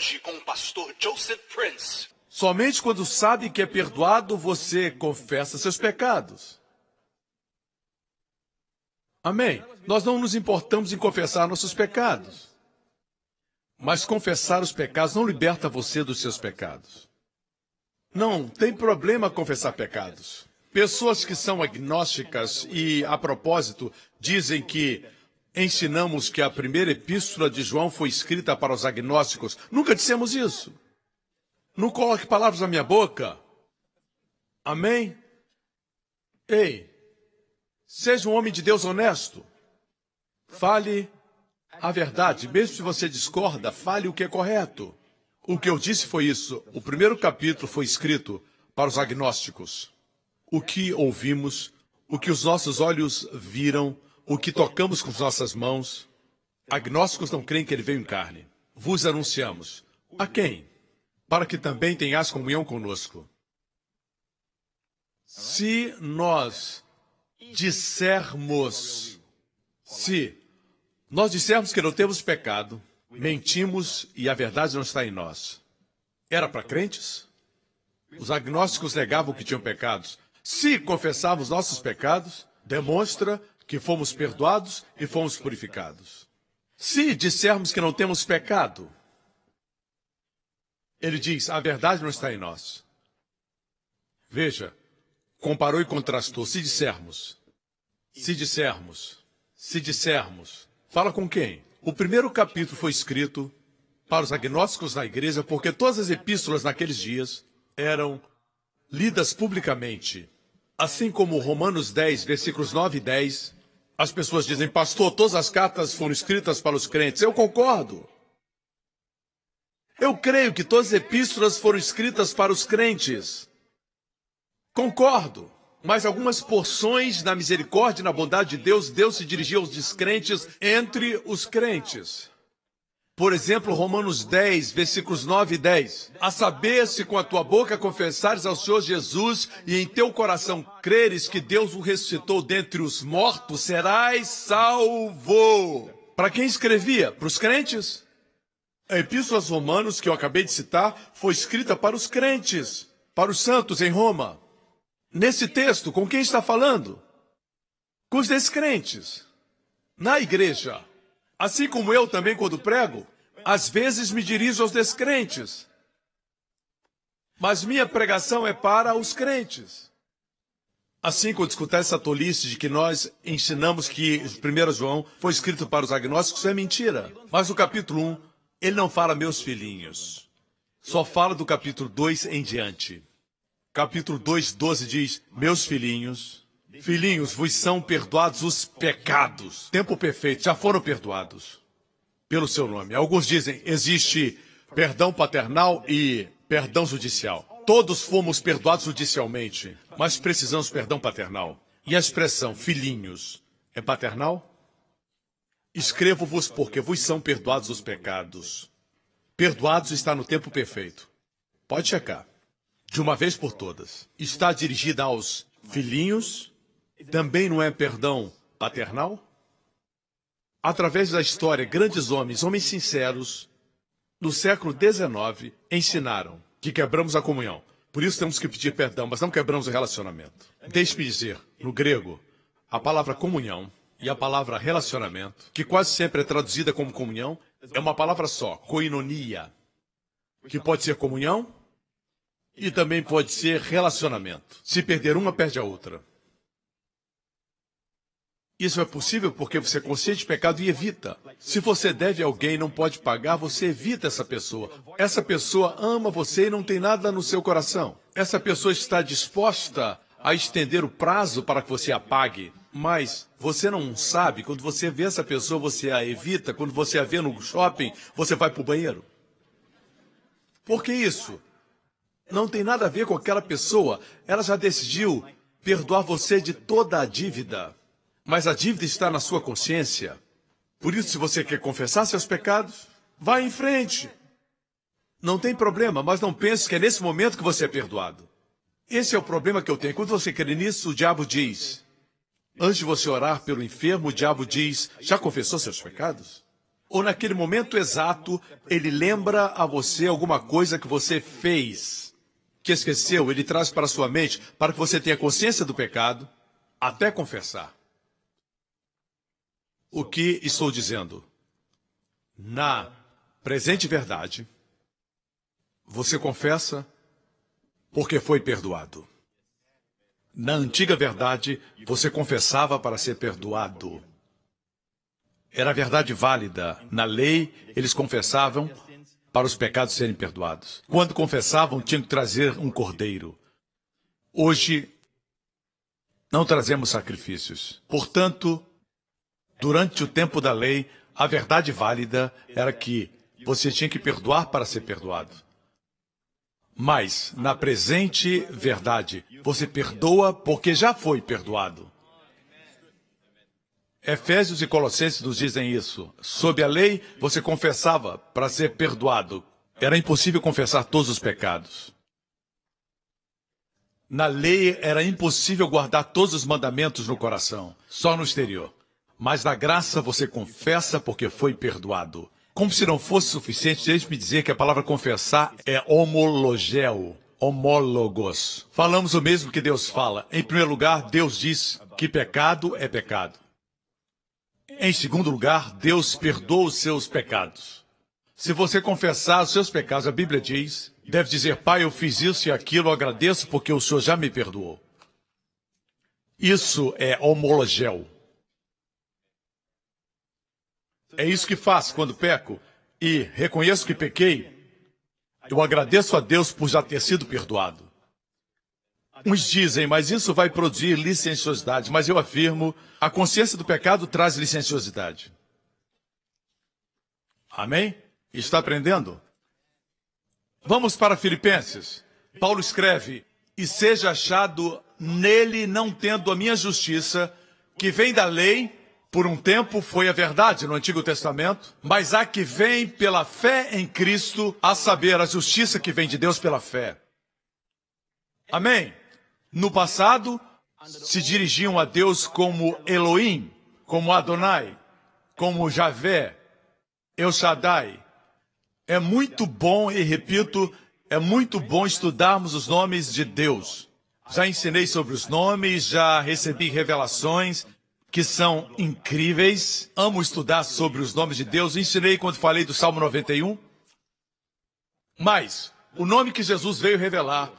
hoje com o pastor Joseph Prince. Somente quando sabe que é perdoado, você confessa seus pecados. Amém? Nós não nos importamos em confessar nossos pecados. Mas confessar os pecados não liberta você dos seus pecados. Não tem problema confessar pecados. Pessoas que são agnósticas e, a propósito, dizem que ensinamos que a primeira epístola de João foi escrita para os agnósticos. Nunca dissemos isso. Não coloque palavras na minha boca. Amém? Ei, seja um homem de Deus honesto. Fale a verdade. Mesmo se você discorda, fale o que é correto. O que eu disse foi isso. O primeiro capítulo foi escrito para os agnósticos. O que ouvimos, o que os nossos olhos viram, o que tocamos com as nossas mãos. Agnósticos não creem que ele veio em carne. Vos anunciamos. A quem? Para que também tenhas comunhão conosco. Se nós dissermos que não temos pecado, mentimos e a verdade não está em nós. Era para crentes? Os agnósticos negavam que tinham pecados. Se confessarmos nossos pecados, demonstra que fomos perdoados e fomos purificados. Se dissermos que não temos pecado, ele diz, a verdade não está em nós. Veja, comparou e contrastou. Se dissermos, fala com quem? O primeiro capítulo foi escrito para os agnósticos na igreja, porque todas as epístolas naqueles dias eram lidas publicamente. Assim como Romanos 10, versículos 9 e 10, as pessoas dizem, pastor, todas as cartas foram escritas para os crentes. Eu concordo. Eu creio que todas as epístolas foram escritas para os crentes. Concordo. Mas algumas porções na misericórdia e na bondade de Deus, Deus se dirigia aos descrentes entre os crentes. Por exemplo, Romanos 10, versículos 9 e 10. A saber, se com a tua boca confessares ao Senhor Jesus e em teu coração creres que Deus o ressuscitou dentre os mortos, serás salvo. Para quem escrevia? Para os crentes? A Epístola aos Romanos, que eu acabei de citar, foi escrita para os crentes, para os santos em Roma. Nesse texto, com quem está falando? Com os descrentes. Na igreja. Assim como eu também, quando prego, às vezes me dirijo aos descrentes. Mas minha pregação é para os crentes. Assim, quando escutar essa tolice de que nós ensinamos que 1 João foi escrito para os agnósticos, é mentira. Mas no capítulo 1, ele não fala meus filhinhos. Só fala do capítulo 2 em diante. Capítulo 2, 12 diz, meus filhinhos, vos são perdoados os pecados. Tempo perfeito, já foram perdoados pelo seu nome. Alguns dizem, existe perdão paternal e perdão judicial. Todos fomos perdoados judicialmente, mas precisamos de perdão paternal. E a expressão filhinhos é paternal? Escrevo-vos porque vos são perdoados os pecados. Perdoados está no tempo perfeito. Pode checar. De uma vez por todas. Está dirigida aos filhinhos? Também não é perdão paternal? Através da história, grandes homens, homens sinceros, no século XIX, ensinaram que quebramos a comunhão. Por isso temos que pedir perdão, mas não quebramos o relacionamento. Deixe-me dizer, no grego, a palavra comunhão e a palavra relacionamento, que quase sempre é traduzida como comunhão, é uma palavra só, koinonia, que pode ser comunhão e também pode ser relacionamento. Se perder uma, perde a outra. Isso é possível porque você é consciente de pecado e evita. Se você deve a alguém e não pode pagar, você evita essa pessoa. Essa pessoa ama você e não tem nada no seu coração. Essa pessoa está disposta a estender o prazo para que você a pague. Mas você não sabe, quando você vê essa pessoa, você a evita. Quando você a vê no shopping, você vai para o banheiro. Por que isso? Não tem nada a ver com aquela pessoa. Ela já decidiu perdoar você de toda a dívida. Mas a dívida está na sua consciência. Por isso, se você quer confessar seus pecados, vá em frente. Não tem problema, mas não pense que é nesse momento que você é perdoado. Esse é o problema que eu tenho. Quando você crê nisso, o diabo diz... Antes de você orar pelo enfermo, o diabo diz, já confessou seus pecados? ou naquele momento exato, ele lembra a você alguma coisa que você fez, que esqueceu, ele traz para a sua mente, para que você tenha consciência do pecado, até confessar. O que estou dizendo? Na presente verdade, você confessa porque foi perdoado. Na antiga verdade, você confessava para ser perdoado. Era a verdade válida. Na lei, eles confessavam para os pecados serem perdoados. Quando confessavam, tinham que trazer um cordeiro. Hoje, não trazemos sacrifícios. Portanto, durante o tempo da lei, a verdade válida era que você tinha que perdoar para ser perdoado. Mas, na presente verdade, você perdoa porque já foi perdoado. Efésios e Colossenses nos dizem isso. Sob a lei, você confessava para ser perdoado. Era impossível confessar todos os pecados. Na lei, era impossível guardar todos os mandamentos no coração, só no exterior. Mas na graça, você confessa porque foi perdoado. Como se não fosse suficiente, deixe-me dizer que a palavra confessar é homologel, homólogos. Falamos o mesmo que Deus fala. Em primeiro lugar, Deus diz que pecado é pecado. Em segundo lugar, Deus perdoa os seus pecados. Se você confessar os seus pecados, a Bíblia diz, deve dizer, Pai, eu fiz isso e aquilo, eu agradeço porque o Senhor já me perdoou. Isso é homologel. É isso que faço quando peco e reconheço que pequei. Eu agradeço a Deus por já ter sido perdoado. Uns dizem, mas isso vai produzir licenciosidade. Mas eu afirmo, a consciência do pecado traz licenciosidade. Amém? Está aprendendo? Vamos para Filipenses. Paulo escreve, e seja achado nele não tendo a minha justiça, que vem da lei, por um tempo foi a verdade no Antigo Testamento, mas a que vem pela fé em Cristo, a saber, a justiça que vem de Deus pela fé. Amém? No passado, se dirigiam a Deus como Elohim, como Adonai, como Javé, El Shaddai. É muito bom, e repito, é muito bom estudarmos os nomes de Deus. Já ensinei sobre os nomes, já recebi revelações que são incríveis. Amo estudar sobre os nomes de Deus. Ensinei quando falei do Salmo 91. Mas o nome que Jesus veio revelar,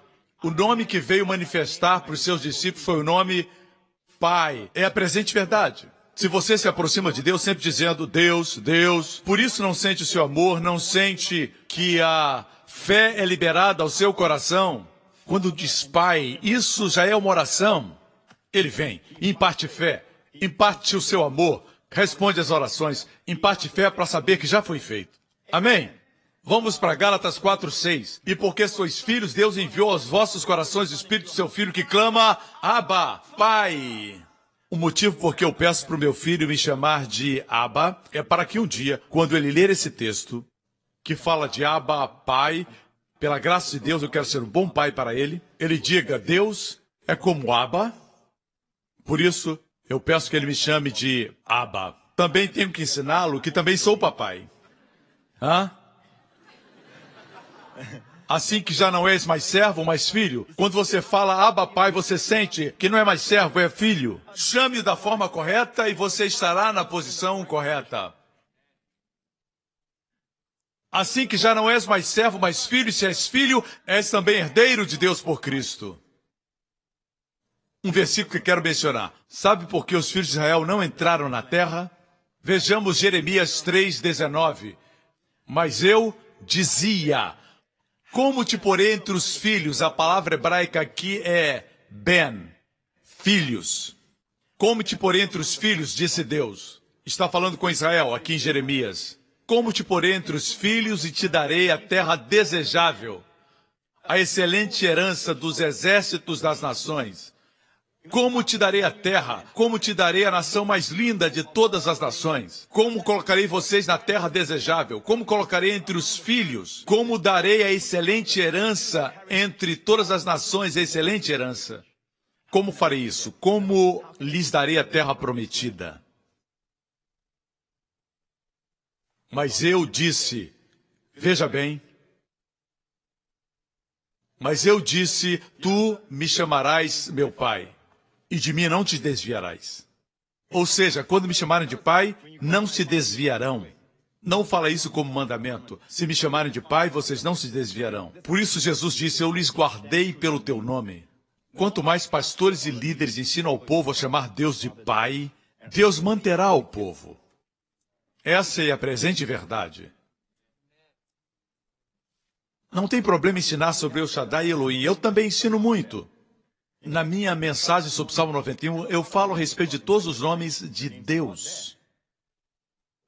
o nome que veio manifestar para os seus discípulos foi o nome Pai. É a presente verdade. Se você se aproxima de Deus sempre dizendo Deus, Deus, por isso não sente o seu amor, não sente que a fé é liberada ao seu coração. Quando diz Pai, isso já é uma oração. Ele vem, imparte fé, imparte o seu amor, responde às orações, imparte fé para saber que já foi feito. Amém? Vamos para Gálatas 4:6. E porque sois filhos, Deus enviou aos vossos corações o Espírito do seu Filho que clama, Abba, Pai. O motivo por que eu peço para o meu filho me chamar de Abba é para que um dia, quando ele ler esse texto, que fala de Abba, Pai, pela graça de Deus eu quero ser um bom pai para ele, ele diga, Deus é como Abba, por isso eu peço que ele me chame de Abba. Também tenho que ensiná-lo que também sou papai. Hã? Assim que já não és mais servo, mais filho, quando você fala Abba Pai, você sente que não é mais servo, é filho. Chame-o da forma correta e você estará na posição correta. Assim que já não és mais servo, mais filho, e se és filho, és também herdeiro de Deus por Cristo. Um versículo que quero mencionar. Sabe por que os filhos de Israel não entraram na terra? Vejamos Jeremias 3:19. Mas eu dizia, como te porei entre os filhos? A palavra hebraica aqui é ben, filhos. Como te porei entre os filhos, disse Deus. Está falando com Israel, aqui em Jeremias. Como te porei entre os filhos e te darei a terra desejável, a excelente herança dos exércitos das nações. Como te darei a terra? Como te darei a nação mais linda de todas as nações? Como colocarei vocês na terra desejável? Como colocarei entre os filhos? Como darei a excelente herança entre todas as nações, a excelente herança? Como farei isso? Como lhes darei a terra prometida? Mas eu disse, veja bem, mas eu disse, tu me chamarás meu pai, e de mim não te desviarás. Ou seja, quando me chamarem de pai, não se desviarão. Não fala isso como mandamento. Se me chamarem de pai, vocês não se desviarão. Por isso Jesus disse, eu lhes guardei pelo teu nome. Quanto mais pastores e líderes ensinam ao povo a chamar Deus de pai, Deus manterá o povo. Essa é a presente verdade. Não tem problema ensinar sobre El Shaddai e Elohim. Eu também ensino muito. Na minha mensagem sobre o Salmo 91, eu falo a respeito de todos os nomes de Deus.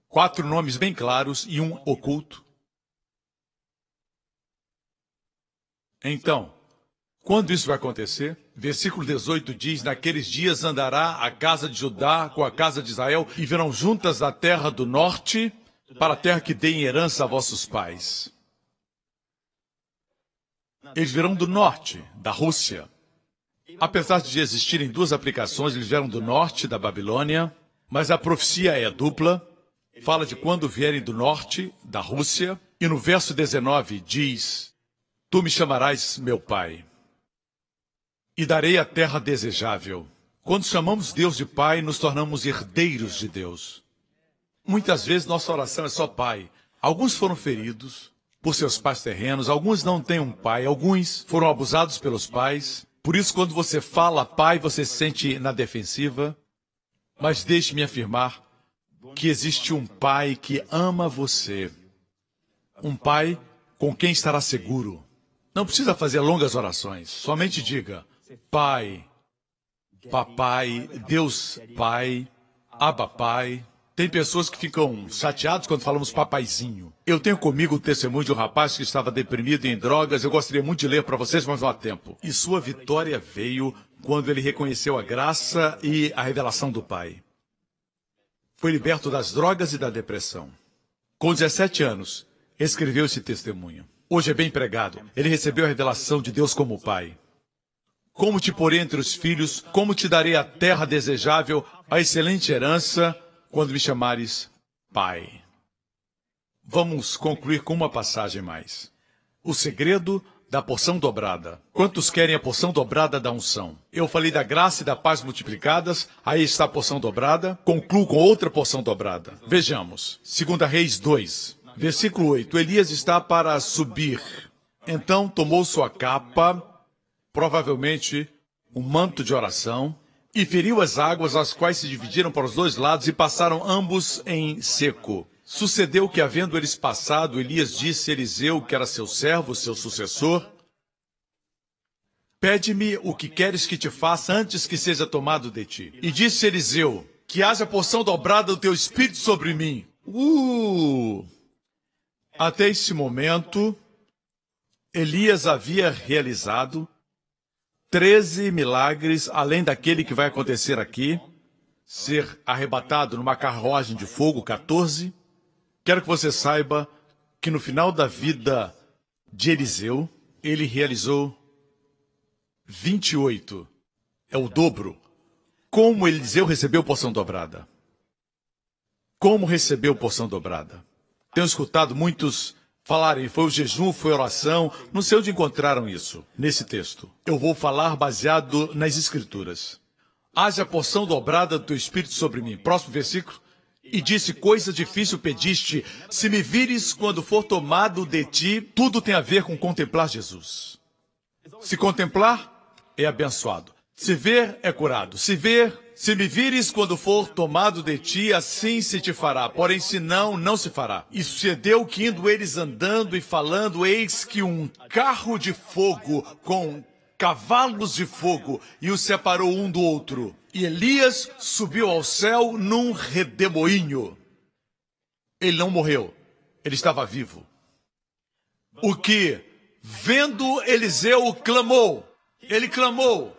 4 nomes bem claros e um oculto. Então, quando isso vai acontecer? Versículo 18 diz, naqueles dias andará a casa de Judá com a casa de Israel e virão juntas da terra do norte para a terra que dei em herança a vossos pais. Eles virão do norte, da Rússia. Apesar de existirem 2 aplicações, eles vieram do norte, da Babilônia, mas a profecia é dupla. Fala de quando vierem do norte, da Rússia, e no verso 19 diz, tu me chamarás meu pai, e darei a terra desejável. Quando chamamos Deus de pai, nos tornamos herdeiros de Deus. Muitas vezes nossa oração é só pai. Alguns foram feridos por seus pais terrenos, alguns não têm um pai, alguns foram abusados pelos pais. Por isso, quando você fala pai, você se sente na defensiva. Mas deixe-me afirmar que existe um pai que ama você. Um pai com quem estará seguro. Não precisa fazer longas orações. Somente diga, pai, papai, Deus pai, Abba pai. Tem pessoas que ficam chateadas quando falamos papaizinho. Eu tenho comigo o testemunho de um rapaz que estava deprimido em drogas. Eu gostaria muito de ler para vocês, mas não há tempo. E sua vitória veio quando ele reconheceu a graça e a revelação do Pai. Foi liberto das drogas e da depressão. Com 17 anos, escreveu esse testemunho. Hoje é bem pregado. Ele recebeu a revelação de Deus como Pai. Como te porei entre os filhos, como te darei a terra desejável, a excelente herança, quando me chamares Pai. Vamos concluir com uma passagem mais. O segredo da porção dobrada. Quantos querem a porção dobrada da unção? Eu falei da graça e da paz multiplicadas, aí está a porção dobrada. Concluo com outra porção dobrada. Vejamos, 2 Reis 2, versículo 8. Elias está para subir. Então tomou sua capa, provavelmente um manto de oração, e feriu as águas, as quais se dividiram para os 2 lados e passaram ambos em seco. Sucedeu que, havendo eles passado, Elias disse a Eliseu, que era seu servo, seu sucessor, pede-me o que queres que te faça antes que seja tomado de ti. E disse Eliseu, que haja porção dobrada do teu espírito sobre mim. Até esse momento, Elias havia realizado 13 milagres, além daquele que vai acontecer aqui, ser arrebatado numa carruagem de fogo, 14. Quero que você saiba que no final da vida de Eliseu, ele realizou 28. É o dobro. Como Eliseu recebeu porção dobrada? Como recebeu porção dobrada? Tenho escutado muitos falarem, foi o jejum, foi a oração, não sei onde encontraram isso, nesse texto. Eu vou falar baseado nas Escrituras. Haja porção dobrada do teu espírito sobre mim. Próximo versículo. E disse, coisa difícil pediste, se me vires quando for tomado de ti, tudo tem a ver com contemplar Jesus. Se contemplar, é abençoado. Se ver, é curado. Se ver, se me vires quando for tomado de ti, assim se te fará. Porém, se não, não se fará. E sucedeu que indo eles andando e falando, eis que um carro de fogo com cavalos de fogo e os separou um do outro. E Elias subiu ao céu num redemoinho. Ele não morreu, ele estava vivo. O que, vendo Eliseu, clamou. Ele clamou,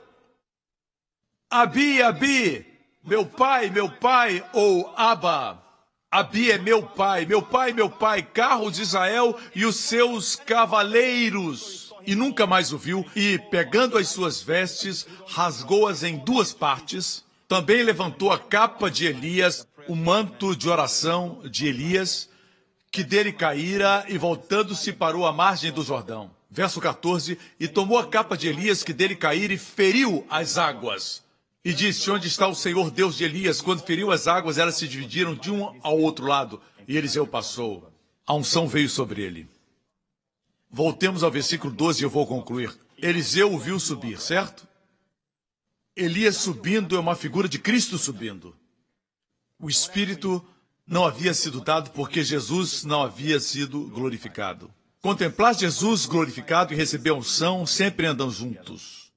Abi, Abi, meu pai, ou Abba. Abi é meu pai, carro de Israel e os seus cavaleiros. E nunca mais o viu, e pegando as suas vestes, rasgou-as em 2 partes. Também levantou a capa de Elias, o manto de oração de Elias, que dele caíra e voltando-se parou à margem do Jordão. Verso 14, e tomou a capa de Elias que dele caíra e feriu as águas. E disse, onde está o Senhor Deus de Elias? Quando feriu as águas, elas se dividiram de um ao outro lado. E Eliseu passou. A unção veio sobre ele. Voltemos ao versículo 12 e eu vou concluir. Eliseu o viu subir, certo? Elias subindo é uma figura de Cristo subindo. O Espírito não havia sido dado porque Jesus não havia sido glorificado. Contemplar Jesus glorificado e receber a unção sempre andam juntos.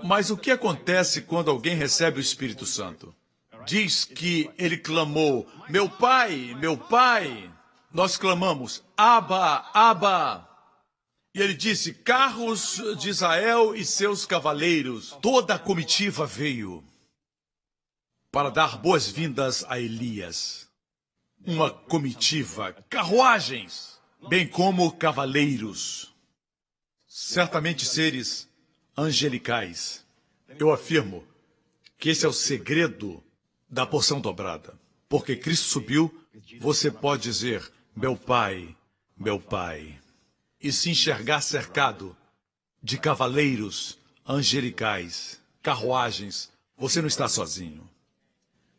Mas o que acontece quando alguém recebe o Espírito Santo? Diz que ele clamou, meu Pai, meu Pai. Nós clamamos, Abba, Abba. E ele disse, carros de Israel e seus cavaleiros. Toda a comitiva veio para dar boas-vindas a Elias. Uma comitiva, carruagens, bem como cavaleiros. Certamente seres angelicais. Eu afirmo que esse é o segredo da porção dobrada. Porque Cristo subiu, você pode dizer, meu Pai, meu Pai. E se enxergar cercado de cavaleiros angelicais, carruagens, você não está sozinho.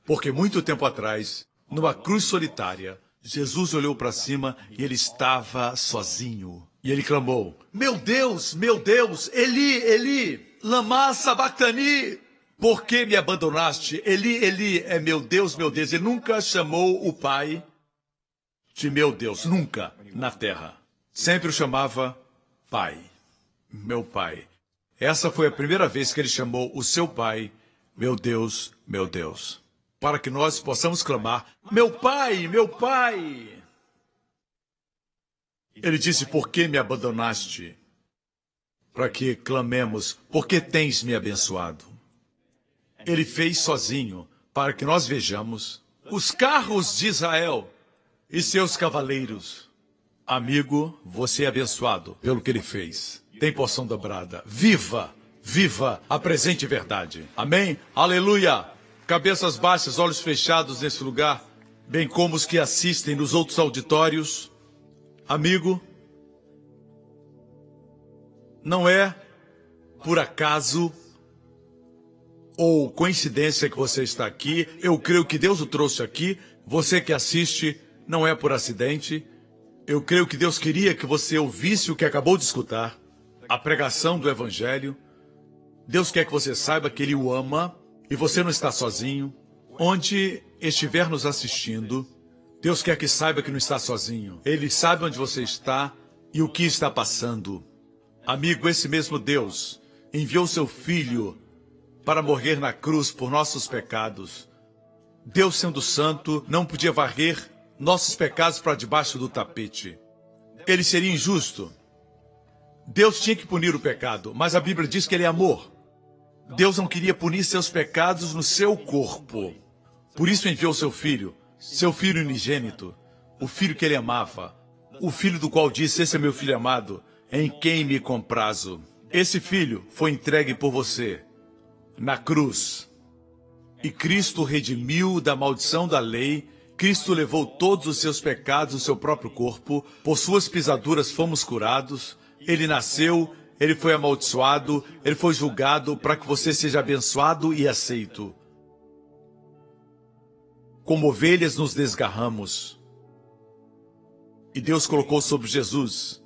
Porque muito tempo atrás, numa cruz solitária, Jesus olhou para cima e ele estava sozinho. E ele clamou, meu Deus, Eli, Eli, lama sabachthani. Por que me abandonaste? Eli, Eli, é meu Deus, meu Deus. Ele nunca chamou o Pai de meu Deus, nunca na terra. Sempre o chamava Pai, meu Pai. Essa foi a primeira vez que ele chamou o seu Pai, meu Deus, meu Deus. Para que nós possamos clamar, meu Pai, meu Pai. Ele disse, por que me abandonaste? Para que clamemos, por que tens me abençoado? Ele fez sozinho, para que nós vejamos os carros de Israel e seus cavaleiros. Amigo, você é abençoado pelo que ele fez. Tem porção dobrada. Viva, viva a presente verdade. Amém? Aleluia! Cabeças baixas, olhos fechados nesse lugar, bem como os que assistem nos outros auditórios. Amigo, não é por acaso ou coincidência que você está aqui. Eu creio que Deus o trouxe aqui. Você que assiste, não é por acidente. Eu creio que Deus queria que você ouvisse o que acabou de escutar, a pregação do Evangelho. Deus quer que você saiba que Ele o ama e você não está sozinho. Onde estiver nos assistindo, Deus quer que saiba que não está sozinho. Ele sabe onde você está e o que está passando. Amigo, esse mesmo Deus enviou seu Filho para morrer na cruz por nossos pecados. Deus, sendo santo, não podia varrer nossos pecados para debaixo do tapete. Ele seria injusto. Deus tinha que punir o pecado, mas a Bíblia diz que ele é amor. Deus não queria punir seus pecados no seu corpo. Por isso enviou seu filho unigênito, o filho que ele amava, o filho do qual disse, esse é meu filho amado, em quem me comprazo. Esse filho foi entregue por você na cruz. E Cristo redimiu da maldição da lei. Cristo levou todos os seus pecados no seu próprio corpo. Por suas pisaduras fomos curados. Ele nasceu, ele foi amaldiçoado, ele foi julgado para que você seja abençoado e aceito. Como ovelhas nos desgarramos. E Deus colocou sobre Jesus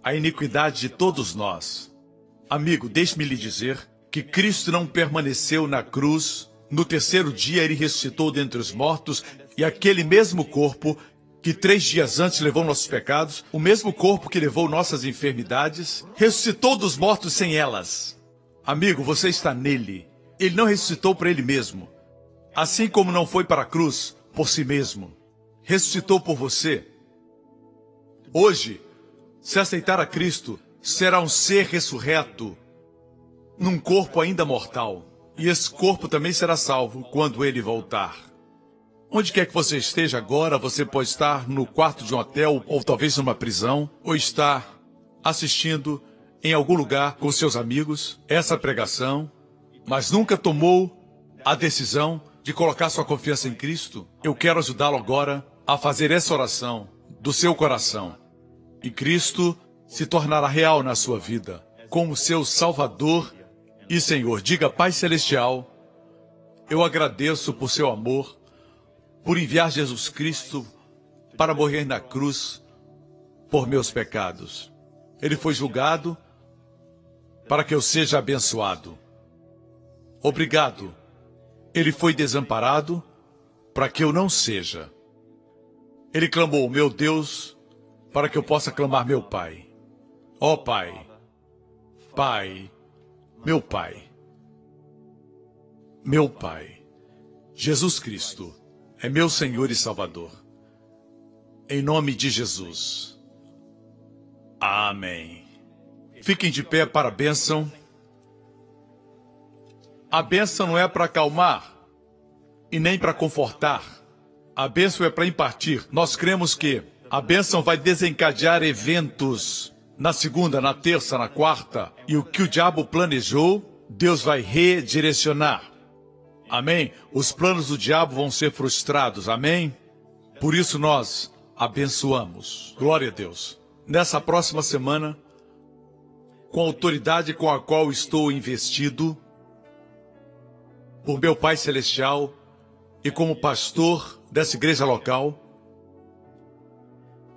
a iniquidade de todos nós. Amigo, deixe-me lhe dizer que Cristo não permaneceu na cruz. No terceiro dia ele ressuscitou dentre os mortos, e aquele mesmo corpo que 3 dias antes levou nossos pecados, o mesmo corpo que levou nossas enfermidades, ressuscitou dos mortos sem elas. Amigo, você está nele. Ele não ressuscitou para ele mesmo. Assim como não foi para a cruz por si mesmo. Ressuscitou por você. Hoje, se aceitar a Cristo, será um ser ressurreto num corpo ainda mortal. E esse corpo também será salvo quando ele voltar. Onde quer que você esteja agora, você pode estar no quarto de um hotel, ou talvez numa prisão, ou estar assistindo em algum lugar com seus amigos essa pregação, mas nunca tomou a decisão de colocar sua confiança em Cristo. Eu quero ajudá-lo agora a fazer essa oração do seu coração. E Cristo se tornará real na sua vida, como seu Salvador e Senhor. Diga: Pai Celestial, eu agradeço por seu amor, por enviar Jesus Cristo para morrer na cruz por meus pecados. Ele foi julgado para que eu seja abençoado. Obrigado. Ele foi desamparado para que eu não seja. Ele clamou: meu Deus, para que eu possa clamar meu Pai. Ó Pai, Pai, meu Pai, meu Pai, Jesus Cristo é meu Senhor e Salvador. Em nome de Jesus. Amém. Fiquem de pé para a bênção. A bênção não é para acalmar e nem para confortar. A bênção é para impartir. Nós cremos que a bênção vai desencadear eventos na segunda, na terça, na quarta. E o que o diabo planejou, Deus vai redirecionar. Amém? Os planos do diabo vão ser frustrados. Amém? Por isso nós abençoamos. Glória a Deus. Nessa próxima semana, com a autoridade com a qual estou investido, por meu Pai Celestial e como pastor dessa igreja local,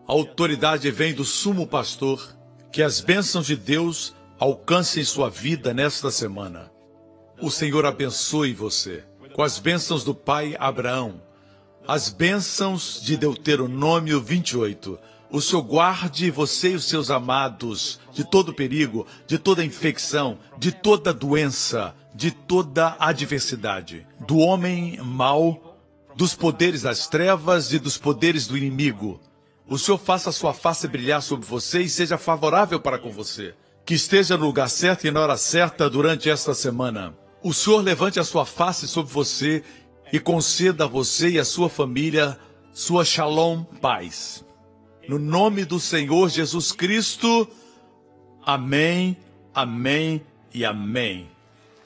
a autoridade vem do sumo pastor. Que as bênçãos de Deus alcancem sua vida nesta semana. O Senhor abençoe você com as bênçãos do pai Abraão, as bênçãos de Deuteronômio 28. O Senhor guarde você e os seus amados de todo perigo, de toda infecção, de toda doença, de toda adversidade, do homem mau, dos poderes das trevas e dos poderes do inimigo. O Senhor faça a sua face brilhar sobre você e seja favorável para com você. Que esteja no lugar certo e na hora certa durante esta semana. O Senhor levante a sua face sobre você e conceda a você e a sua família sua shalom, paz. No nome do Senhor Jesus Cristo, amém, amém e amém.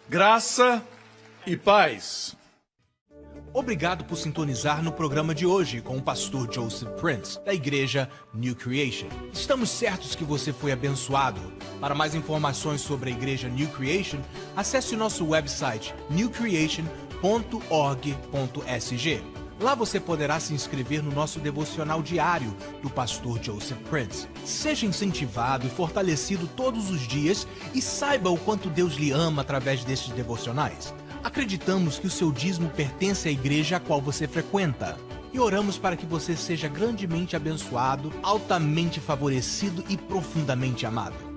Graça e paz. Obrigado por sintonizar no programa de hoje com o pastor Joseph Prince, da igreja New Creation. Estamos certos que você foi abençoado. Para mais informações sobre a igreja New Creation, acesse o nosso website newcreation.org.sg. Lá você poderá se inscrever no nosso devocional diário do pastor Joseph Prince. Seja incentivado e fortalecido todos os dias e saiba o quanto Deus lhe ama através destes devocionais. Acreditamos que o seu dízimo pertence à igreja a qual você frequenta. E oramos para que você seja grandemente abençoado, altamente favorecido e profundamente amado.